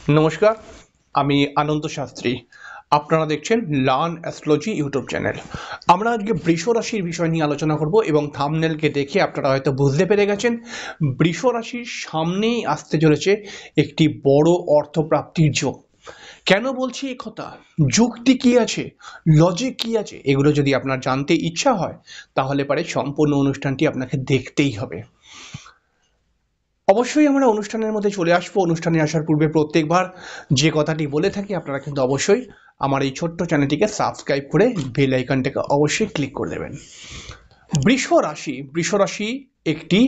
নমস্কার, আমি আনন্দ শাস্ত্রী। আপনারা দেখছেন লার্ন অ্যাস্ট্রোলজি ইউটিউব চ্যানেল। আমরা আজকে বৃষ রাশির বিষয় নিয়ে আলোচনা করব এবং থাম্বনেলকে দেখে আপনারা হয়তো বুঝতে পেরে গেছেন বৃষ রাশির সামনেই আসতে চলেছে একটি বড় অর্থপ্রাপ্তির যোগ। কেন বলছি এই কথা, যুক্তি কি আছে, লজিক কি আছে, এগুলো যদি আপনার জানতে ইচ্ছা হয় তাহলে পারে সম্পূর্ণ অনুষ্ঠানটি আপনাকে দেখতেই হবে। অবশ্যই আমরা অনুষ্ঠানের মধ্যে চলে আসবো। অনুষ্ঠানে আসার পূর্বে প্রত্যেকবার যে কথাটি বলে থাকি, আপনারা কিন্তু অবশ্যই আমার এই ছোট্ট চ্যানেলটিকে সাবস্ক্রাইব করে বেল আইকনটাকে অবশ্যই ক্লিক করে দেবেন। বৃষ রাশি একটি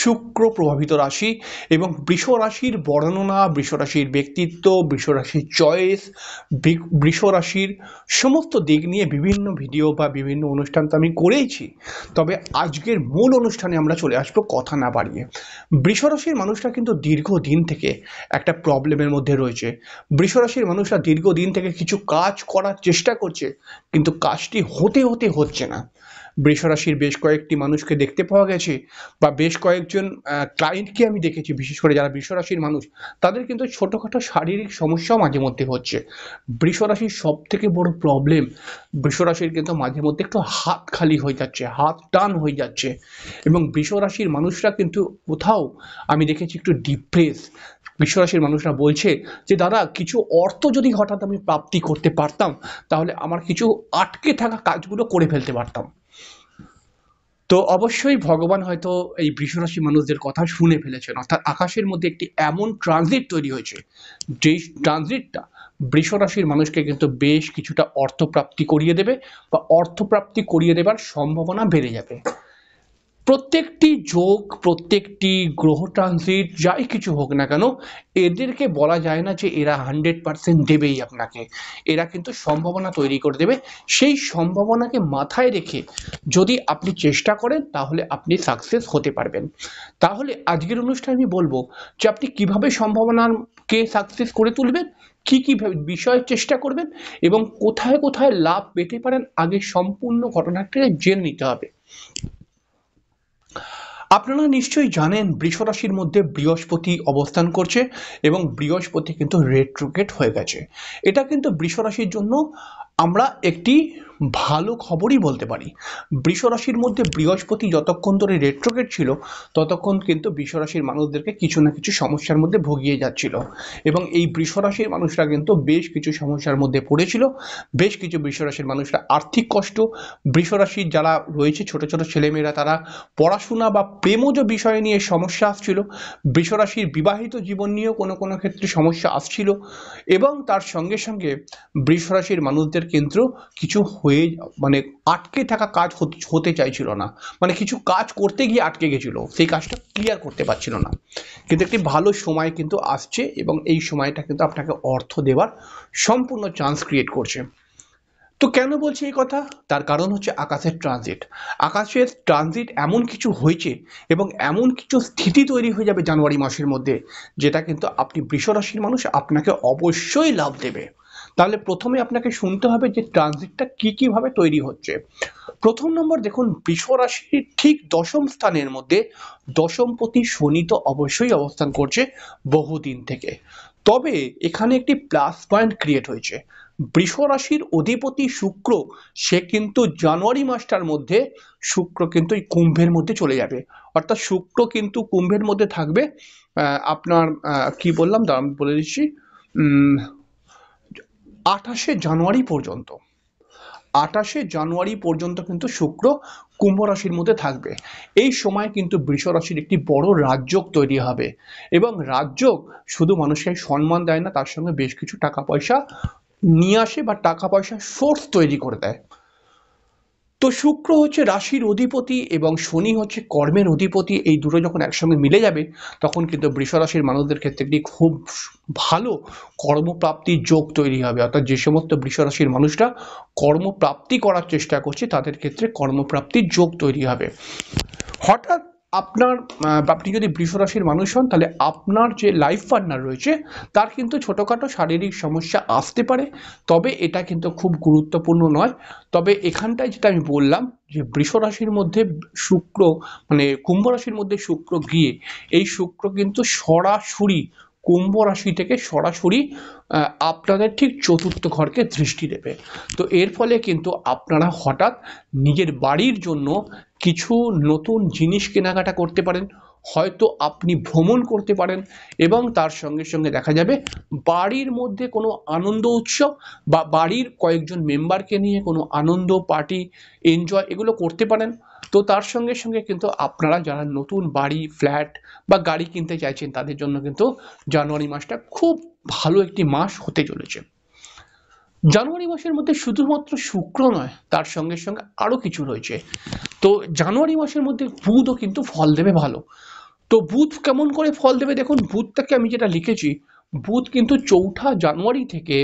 শুক্র প্রভাবিত রাশি এবং বৃষ রাশির বর্ণনা, বৃষ রাশির ব্যক্তিত্ব, বৃষ রাশির চয়েস, বৃষ রাশির সমস্ত দিক নিয়ে বিভিন্ন ভিডিও বা বিভিন্ন অনুষ্ঠান তো আমি করেইছি। তবে আজকের মূল অনুষ্ঠানে আমরা চলে আসবো কথা না বাড়িয়ে। বৃষ রাশির মানুষরা কিন্তু দীর্ঘদিন থেকে একটা প্রবলেমের মধ্যে রয়েছে। বৃষ রাশির মানুষরা দীর্ঘদিন থেকে কিছু কাজ করার চেষ্টা করছে, কিন্তু কাজটি হচ্ছে না। বৃষ রাশির বেশ কয়েকটি মানুষকে দেখতে পাওয়া গেছে বা বেশ কয়েকজন ক্লায়েন্টকে আমি দেখেছি, বিশেষ করে যারা বৃষ রাশির মানুষ, তাদের কিন্তু ছোটোখাটো শারীরিক সমস্যাও মাঝে মধ্যে হচ্ছে। বৃষ রাশির সব থেকে বড় প্রবলেম, বৃষ রাশির কিন্তু মাঝে মধ্যে একটু হাত খালি হয়ে যাচ্ছে, হাত টান হয়ে যাচ্ছে এবং বৃষ রাশির মানুষরা কিন্তু কোথাও আমি দেখেছি একটু ডিপ্রেস। বৃষ রাশির মানুষরা বলছে যে দাদা, কিছু অর্থ যদি হঠাৎ আমি প্রাপ্তি করতে পারতাম তাহলে আমার কিছু আটকে থাকা কাজগুলো করে ফেলতে পারতাম। তো অবশ্যই ভগবান হয়তো এই বৃষরাশি মানুষদের কথা শুনে ফেলেছেন, অর্থাৎ আকাশের মধ্যে একটি এমন ট্রানজিট তৈরি হয়েছে, যেই ট্রানজিটটা বৃষরাশির মানুষকে কিন্তু বেশ কিছুটা অর্থপ্রাপ্তি করিয়ে দেবে বা অর্থপ্রাপ্তি করিয়ে দেবার সম্ভাবনা বেড়ে যাবে। প্রত্যেকটি যোগ, প্রত্যেকটি গ্রহ ট্রানজিট যাই কিছু হোক না কেন, এদেরকে বলা যায় না যে এরা 100% দেবেই আপনাকে। এরা কিন্তু সম্ভাবনা তৈরি করে দেবে। সেই সম্ভাবনাকে মাথায় রেখে যদি আপনি চেষ্টা করেন তাহলে আপনি সাকসেস হতে পারবেন। তাহলে আজকের অনুষ্ঠানে আমি বলবো যে আপনি কিভাবে সম্ভাবনাকে সাকসেস করে তুলবেন, কি কি বিষয়ে চেষ্টা করবেন এবং কোথায় কোথায় লাভ পেতে পারেন, আগে সম্পূর্ণ ঘটনাটি জেনে নিতে হবে। আপনারা নিশ্চয়ই জানেন বৃষ রাশির মধ্যে বৃহস্পতি অবস্থান করছে এবং বৃহস্পতি কিন্তু রেট্রোগ্রেড হয়ে গেছে। এটা কিন্তু বৃষ রাশির জন্য আমরা একটি ভালো খবরই বলতে পারি। বৃষ রাশির মধ্যে বৃহস্পতি যতক্ষণ ধরে রেট্রোগ্রেড ছিল ততক্ষণ কিন্তু বৃষ রাশির মানুষদেরকে কিছু না কিছু সমস্যার মধ্যে ভুগিয়ে যাচ্ছিল এবং এই বৃষ রাশির মানুষরা কিন্তু বেশ কিছু সমস্যার মধ্যে পড়েছিল। বেশ কিছু বৃষ রাশির মানুষরা আর্থিক কষ্ট, বৃষ রাশির যারা রয়েছে ছোট ছোট ছেলেমেয়েরা, তারা পড়াশোনা বা প্রেমজ বিষয় নিয়ে সমস্যা আসছিল। বৃষ রাশির বিবাহিত জীবন নিয়েও কোনো কোনো ক্ষেত্রে সমস্যা আসছিল এবং তার সঙ্গে সঙ্গে বৃষ রাশির মানুষদের কিন্তু কিছু হয়ে মানে আটকে থাকা কাজ হতে চাইছিল না, মানে কিছু কাজ করতে গিয়ে আটকে গেছিল, সেই কাজটা ক্লিয়ার করতে পারছিল না। কিন্তু একটি ভালো সময় কিন্তু আসছে এবং এই সময়টা কিন্তু আপনাকে অর্থ দেওয়ার সম্পূর্ণ চান্স ক্রিয়েট করছে। তো কেন বলছি এই কথা, তার কারণ হচ্ছে আকাশের ট্রানজিট। আকাশের ট্রানজিট এমন কিছু হয়েছে এবং এমন কিছু স্থিতি তৈরি হয়ে যাবে জানুয়ারি মাসের মধ্যে, যেটা কিন্তু আপনি বৃষ রাশির মানুষ, আপনাকে অবশ্যই লাভ দেবে। তাহলে প্রথমে আপনাকে শুনতে হবে যে ট্রানজিটটা কীভাবে তৈরি হচ্ছে। প্রথম নম্বর দেখুন, বৃষ রাশির ঠিক দশম স্থানের মধ্যে দশমপতি শনি তো অবশ্যই অবস্থান করছে বহুদিন থেকে। তবে এখানে একটি প্লাস পয়েন্ট ক্রিয়েট হয়েছে। বৃষ রাশির অধিপতি শুক্র, সে কিন্তু জানুয়ারি মাসটার মধ্যে শুক্র কিন্তু এই কুম্ভের মধ্যে চলে যাবে। অর্থাৎ শুক্র কিন্তু কুম্ভের মধ্যে থাকবে আপনার কি বললাম, দাঁড়ান বলে দিচ্ছি, 28শে জানুয়ারি পর্যন্ত। 28শে জানুয়ারি পর্যন্ত কিন্তু শুক্র কুম্ভ রাশির মধ্যে থাকবে। এই সময় কিন্তু বৃষ রাশির একটি বড় রাজযোগ তৈরি হবে এবং রাজযোগ শুধু মানুষকে সম্মান দেয় না, তার সঙ্গে বেশ কিছু টাকা পয়সা নিয়ে আসে বা টাকা পয়সা সোর্স তৈরি করে দেয়। তো শুক্র হচ্ছে রাশির অধিপতি এবং শনি হচ্ছে কর্মের অধিপতি। এই দুটো যখন একসঙ্গে মিলে যাবে তখন কিন্তু বৃষ রাশির মানুষদের ক্ষেত্রে একটি খুব ভালো কর্মপ্রাপ্তির যোগ তৈরি হবে। অর্থাৎ যে সমস্ত বৃষ রাশির মানুষরা কর্মপ্রাপ্তি করার চেষ্টা করছে তাদের ক্ষেত্রে কর্মপ্রাপ্তির যোগ তৈরি হবে। হঠাৎ আপনি যদি বৃষ রাশির মানুষ হন তাহলে আপনার যে লাইফ পার্টনার রয়েছে তার কিন্তু ছোটোখাটো শারীরিক সমস্যা আসতে পারে, তবে এটা কিন্তু খুব গুরুত্বপূর্ণ নয়। তবে এখানটায় যেটা আমি বললাম যে বৃষ রাশির মধ্যে শুক্র, মানে কুম্ভ রাশির মধ্যে শুক্র গিয়ে এই শুক্র কিন্তু সরাসরি কুম্ভ রাশি থেকে সরাসরি আপনাদের ঠিক চতুর্থ ঘরকে দৃষ্টি দেবে। তো এর ফলে কিন্তু আপনারা হঠাৎ নিজের বাড়ির জন্য কিছু নতুন জিনিস কেনাকাটা করতে পারেন, হয়তো আপনি ভ্রমণ করতে পারেন, এবং তার সঙ্গে সঙ্গে দেখা যাবে বাড়ির মধ্যে কোনো আনন্দ উৎসব বা বাড়ির কয়েকজন মেম্বারকে নিয়ে কোনো আনন্দ পার্টি এনজয় এগুলো করতে পারেন। তো তার সঙ্গে সঙ্গে কিন্তু আপনারা যারা নতুন বাড়ি ফ্ল্যাট বা গাড়ি কিনতে চাইছেন তাদের জন্য কিন্তু জানুয়ারি মাসটা খুব ভালো একটি মাস হতে চলেছে। জানুয়ারি মাসের মধ্যে শুধুমাত্র শুক্র নয়, তার সঙ্গে সঙ্গে আরো কিছু রয়েছে। তো জানুয়ারি মাসের মধ্যে বুধও কিন্তু ফল দেবে ভালো। তো বুধ কেমন করে ফল দেবে দেখুন, বুধটাকে আমি যেটা লিখেছি, বুধ কিন্তু 4 জানুয়ারি থেকে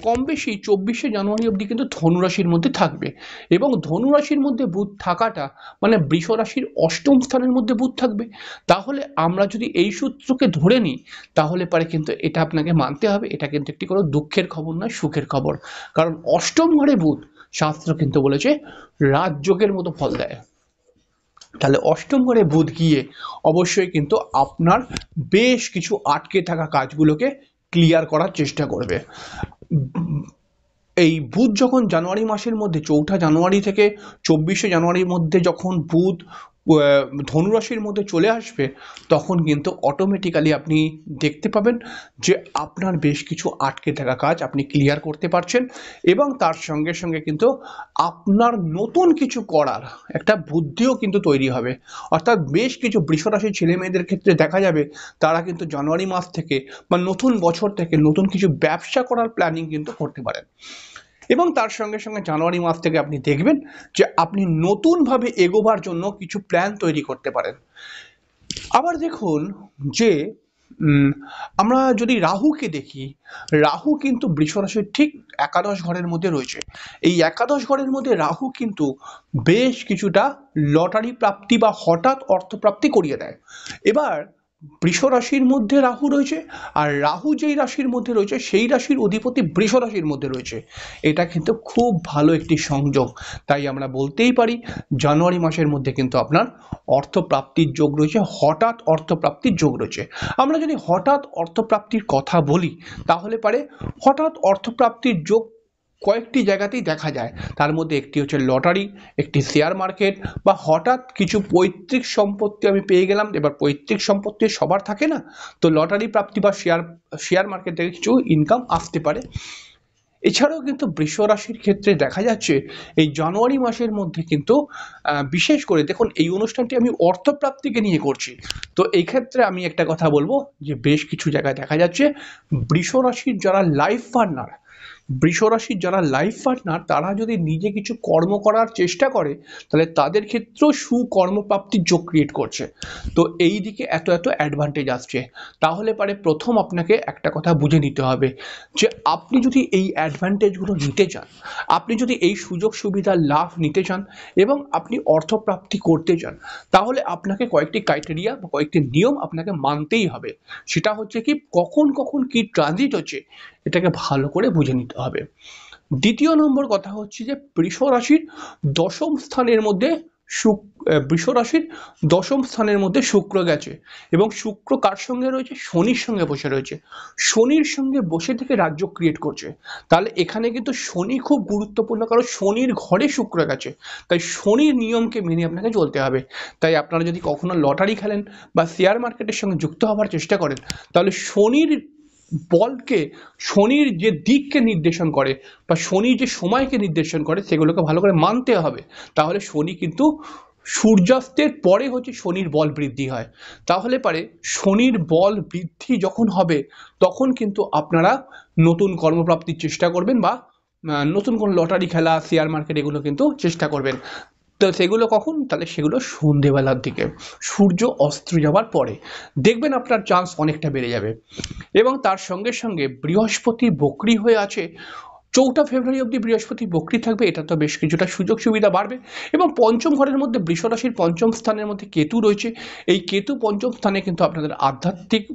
কম বেশি 24 জানুয়ারি অবধি কিন্তু ধনুরাশির মধ্যে থাকবে। এবং ধনুরাশির মধ্যে বুধ থাকাটা মানে বৃষ রাশির অষ্টম স্থানের মধ্যে বুধ থাকবে। তাহলে আমরা যদি এই সূত্রকে ধরে নিই তাহলে পারে কিন্তু এটা আপনাকে মানতে হবে, এটা কিন্তু একটি কোনো দুঃখের খবর নয়, সুখের খবর। কারণ অষ্টম ঘরে বুধ, শাস্ত্র কিন্তু বলেছে রাজযোগের মতো ফল দেয়। তাহলে অষ্টম ঘরে বুধ গিয়ে অবশ্যই কিন্তু আপনার বেশ কিছু আটকে থাকা কাজগুলোকে ক্লিয়ার করার চেষ্টা করবে। এই বুধ যখন জানুয়ারি মাসের মধ্যে 4 জানুয়ারি থেকে 24 জানুয়ারির মধ্যে যখন বুধ ধনুরাশির মধ্যে চলে আসবে, তখন কিন্তু অটোমেটিক্যালি আপনি দেখতে পাবেন যে আপনার বেশ কিছু আটকে থাকা কাজ আপনি ক্লিয়ার করতে পারছেন, এবং তার সঙ্গে সঙ্গে কিন্তু আপনার নতুন কিছু করার একটা বুদ্ধিও কিন্তু তৈরি হবে। অর্থাৎ বেশ কিছু বৃষ রাশির ছেলে মেয়েদের ক্ষেত্রে দেখা যাবে তারা কিন্তু জানুয়ারি মাস থেকে বা নতুন বছর থেকে নতুন কিছু ব্যবসা করার প্ল্যানিং কিন্তু করতে পারেন। এবং তার সঙ্গে সঙ্গে জানুয়ারি মাস থেকে আপনি দেখবেন যে আপনি নতুনভাবে এগোবার জন্য কিছু প্ল্যান তৈরি করতে পারেন। আবার দেখুন যে আমরা যদি রাহুকে দেখি, রাহু কিন্তু বৃষ রাশির ঠিক একাদশ ঘরের মধ্যে রয়েছে। এই একাদশ ঘরের মধ্যে রাহু কিন্তু বেশ কিছুটা লটারি প্রাপ্তি বা হঠাৎ অর্থপ্রাপ্তি করিয়ে দেয়। এবার বৃষ রাশির মধ্যে রাহু রয়েছে, আর রাহু যেই রাশির মধ্যে রয়েছে সেই রাশির অধিপতি বৃষ রাশির মধ্যে রয়েছে। এটা কিন্তু খুব ভালো একটি সংযোগ। তাই আমরা বলতেই পারি জানুয়ারি মাসের মধ্যে কিন্তু আপনার অর্থপ্রাপ্তির যোগ রয়েছে, হঠাৎ অর্থপ্রাপ্তির যোগ রয়েছে। আমরা যদি হঠাৎ অর্থপ্রাপ্তির কথা বলি তাহলে পারে হঠাৎ অর্থপ্রাপ্তির যোগ কয়েকটি জায়গাতেই দেখা যায়। তার মধ্যে একটি হচ্ছে লটারি, একটি শেয়ার মার্কেট, বা হঠাৎ কিছু পৈতৃক সম্পত্তি আমি পেয়ে গেলাম। এবার পৈতৃক সম্পত্তি সবার থাকে না, তো লটারি প্রাপ্তি বা শেয়ার মার্কেট থেকে কিছু ইনকাম আসতে পারে। এছাড়াও কিন্তু বৃষ রাশির ক্ষেত্রে দেখা যাচ্ছে এই জানুয়ারি মাসের মধ্যে কিন্তু বিশেষ করে দেখুন এই অনুষ্ঠানটি আমি অর্থপ্রাপ্তিকে নিয়ে করছি। তো এই ক্ষেত্রে আমি একটা কথা বলবো যে বেশ কিছু জায়গায় দেখা যাচ্ছে বৃষ রাশির যারা লাইফ পার্টনার, তারা যদি নিজে কিছু কর্ম করার চেষ্টা করে তাহলে তাদের ক্ষেত্রেও সুকর্মপ্রাপ্তির যোগ ক্রিয়েট করছে। তো এই দিকে এত অ্যাডভান্টেজ আসছে। তাহলে পারে প্রথম আপনাকে একটা কথা বুঝে নিতে হবে যে আপনি যদি এই অ্যাডভান্টেজগুলো নিতে চান, আপনি যদি এই সুযোগ সুবিধার লাভ নিতে চান এবং আপনি অর্থপ্রাপ্তি করতে চান, তাহলে আপনাকে কয়েকটি ক্রাইটেরিয়া বা কয়েকটি নিয়ম আপনাকে মানতেই হবে। সেটা হচ্ছে কি কখন কি ট্রানজিট হচ্ছে এটাকে ভালো করে বুঝে নিতে হবে। দ্বিতীয় নম্বর কথা হচ্ছে যে বৃষ রাশির দশম স্থানের মধ্যে শুক্র গেছে, এবং শুক্র কার সঙ্গে রয়েছে? শনির সঙ্গে বসে রয়েছে। শনির সঙ্গে বসে থেকে রাজ্য ক্রিয়েট করছে। তাহলে এখানে কিন্তু শনি খুব গুরুত্বপূর্ণ, কারণ শনির ঘরে শুক্র গেছে। তাই শনির নিয়মকে মেনে আপনাকে চলতে হবে। তাই আপনারা যদি কখনো লটারি খেলেন বা শেয়ার মার্কেটের সঙ্গে যুক্ত হওয়ার চেষ্টা করেন, তাহলে শনির বলকে, শনির যে দিককে নির্দেশন করে বা শনির যে সময়কে নির্দেশন করে সেগুলোকে ভালো করে মানতে হবে। তাহলে শনি কিন্তু সূর্যাস্তের পরে হচ্ছে শনির বল বৃদ্ধি হয়। তাহলে পারে শনির বল বৃদ্ধি যখন হবে তখন কিন্তু আপনারা নতুন কর্মপ্রাপ্তির চেষ্টা করবেন বা নতুন কোন লটারি খেলা, শেয়ার মার্কেট এগুলো কিন্তু চেষ্টা করবেন। তো সেগুলো কখন? তাহলে সেগুলো সন্ধেবেলার দিকে, সূর্য অস্ত যাওয়ার পরে দেখবেন আপনার চান্স অনেকটা বেড়ে যাবে। এবং তার সঙ্গে সঙ্গে বৃহস্পতি বক্রী হয়ে আছে, 4 ফেব্রুয়ারি অবধি বৃহস্পতি বক্রী থাকবে। এটা তো বেশ কিছুটা সুযোগ সুবিধা বাড়বে। এবং পঞ্চম ঘরের মধ্যে বৃষ রাশির পঞ্চম স্থানের মধ্যে কেতু রয়েছে। এই কেতু পঞ্চম স্থানে কিন্তু আপনাদের আধ্যাত্মিক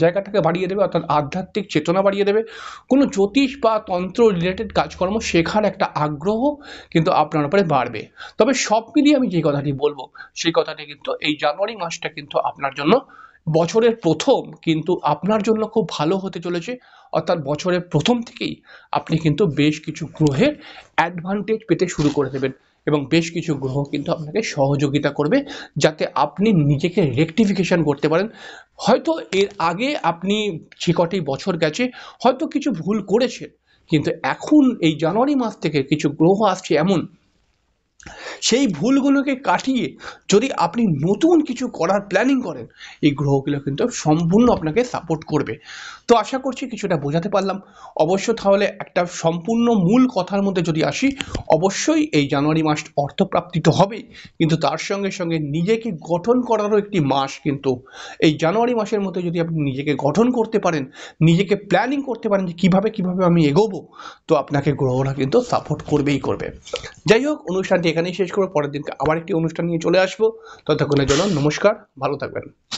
জায়গাটাকে বাড়িয়ে দেবে, অর্থাৎ আধ্যাত্মিক চেতনা বাড়িয়ে দেবে। কোনো জ্যোতিষ বা তন্ত্র রিলেটেড কাজকর্ম শেখার একটা আগ্রহ কিন্তু আপনার উপরে বাড়বে। তবে সব মিলিয়ে আমি যে কথাটি বলবো সেই কথাটি কিন্তু এই জানুয়ারি মাসটা কিন্তু আপনার জন্য বছরের প্রথম কিন্তু আপনার জন্য খুব ভালো হতে চলেছে। অর্থাৎ বছরের প্রথম থেকেই আপনি কিন্তু বেশ কিছু গ্রহের অ্যাডভান্টেজ পেতে শুরু করে দেবেন এবং বেশ কিছু গ্রহ কিন্তু আপনাকে সহযোগিতা করবে যাতে আপনি নিজেকে রেকটিফিকেশন করতে পারেন। হয়তো এর আগে আপনি যে কটি বছর গেছে হয়তো কিছু ভুল করেছেন, কিন্তু এখন এই জানুয়ারি মাস থেকে কিছু গ্রহ আসছে এমন, সেই ভুলগুলোকে কাটিয়ে যদি আপনি নতুন কিছু করার প্ল্যানিং করেন, এই গ্রহগুলো কিন্তু সম্পূর্ণ আপনাকে সাপোর্ট করবে। তো আশা করছি কিছুটা বোঝাতে পারলাম। অবশ্য তাহলে একটা সম্পূর্ণ মূল কথার মধ্যে যদি আসি, অবশ্যই এই জানুয়ারি মাস অর্থপ্রাপ্তি তো হবেই, কিন্তু তার সঙ্গে সঙ্গে নিজেকে গঠন করারও একটি মাস কিন্তু এই জানুয়ারি মাসের মধ্যে যদি আপনি নিজেকে গঠন করতে পারেন, নিজেকে প্ল্যানিং করতে পারেন যে কিভাবে কিভাবে আমি এগোবো, তো আপনাকে গ্রহরা কিন্তু সাপোর্ট করবেই করবে। যাই হোক, অনুষ্ঠানটি এখানেই শেষ করবো। পরের দিনকে আবার একটি অনুষ্ঠান নিয়ে চলে আসবো। ততক্ষণের জন্য নমস্কার, ভালো থাকবেন।